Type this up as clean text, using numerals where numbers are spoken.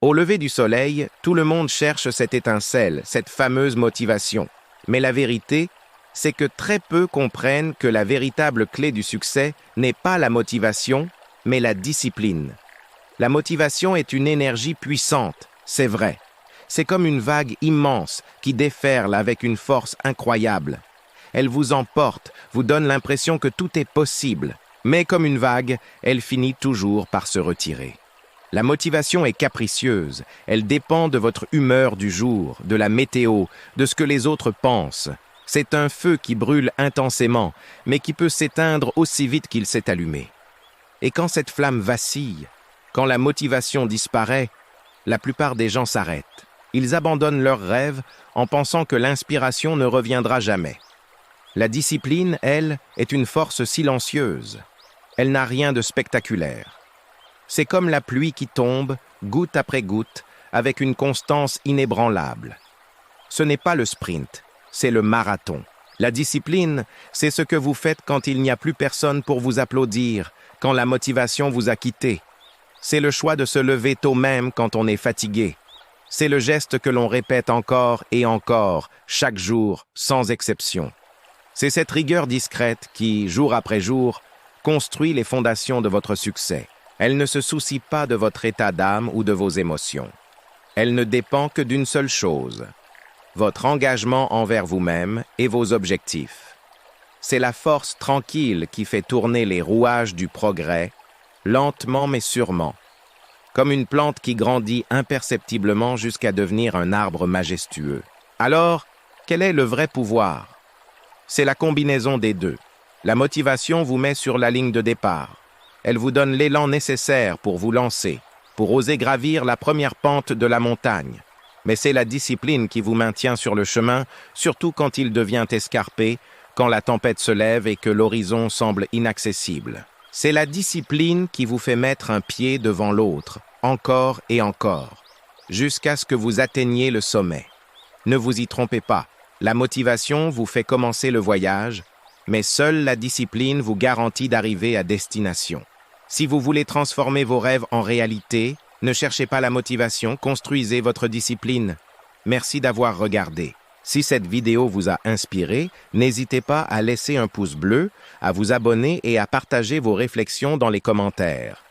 Au lever du soleil, tout le monde cherche cette étincelle, cette fameuse motivation. Mais la vérité, c'est que très peu comprennent que la véritable clé du succès n'est pas la motivation, mais la discipline. La motivation est une énergie puissante, c'est vrai. C'est comme une vague immense qui déferle avec une force incroyable. Elle vous emporte, vous donne l'impression que tout est possible. Mais comme une vague, elle finit toujours par se retirer. La motivation est capricieuse, elle dépend de votre humeur du jour, de la météo, de ce que les autres pensent. C'est un feu qui brûle intensément, mais qui peut s'éteindre aussi vite qu'il s'est allumé. Et quand cette flamme vacille, quand la motivation disparaît, la plupart des gens s'arrêtent. Ils abandonnent leurs rêves en pensant que l'inspiration ne reviendra jamais. La discipline, elle, est une force silencieuse. Elle n'a rien de spectaculaire. C'est comme la pluie qui tombe, goutte après goutte, avec une constance inébranlable. Ce n'est pas le sprint, c'est le marathon. La discipline, c'est ce que vous faites quand il n'y a plus personne pour vous applaudir, quand la motivation vous a quitté. C'est le choix de se lever tôt même quand on est fatigué. C'est le geste que l'on répète encore et encore, chaque jour, sans exception. C'est cette rigueur discrète qui, jour après jour, construit les fondations de votre succès. Elle ne se soucie pas de votre état d'âme ou de vos émotions. Elle ne dépend que d'une seule chose, votre engagement envers vous-même et vos objectifs. C'est la force tranquille qui fait tourner les rouages du progrès, lentement mais sûrement, comme une plante qui grandit imperceptiblement jusqu'à devenir un arbre majestueux. Alors, quel est le vrai pouvoir? C'est la combinaison des deux. La motivation vous met sur la ligne de départ. Elle vous donne l'élan nécessaire pour vous lancer, pour oser gravir la première pente de la montagne. Mais c'est la discipline qui vous maintient sur le chemin, surtout quand il devient escarpé, quand la tempête se lève et que l'horizon semble inaccessible. C'est la discipline qui vous fait mettre un pied devant l'autre, encore et encore, jusqu'à ce que vous atteigniez le sommet. Ne vous y trompez pas, la motivation vous fait commencer le voyage, mais seule la discipline vous garantit d'arriver à destination. Si vous voulez transformer vos rêves en réalité, ne cherchez pas la motivation, construisez votre discipline. Merci d'avoir regardé. Si cette vidéo vous a inspiré, n'hésitez pas à laisser un pouce bleu, à vous abonner et à partager vos réflexions dans les commentaires.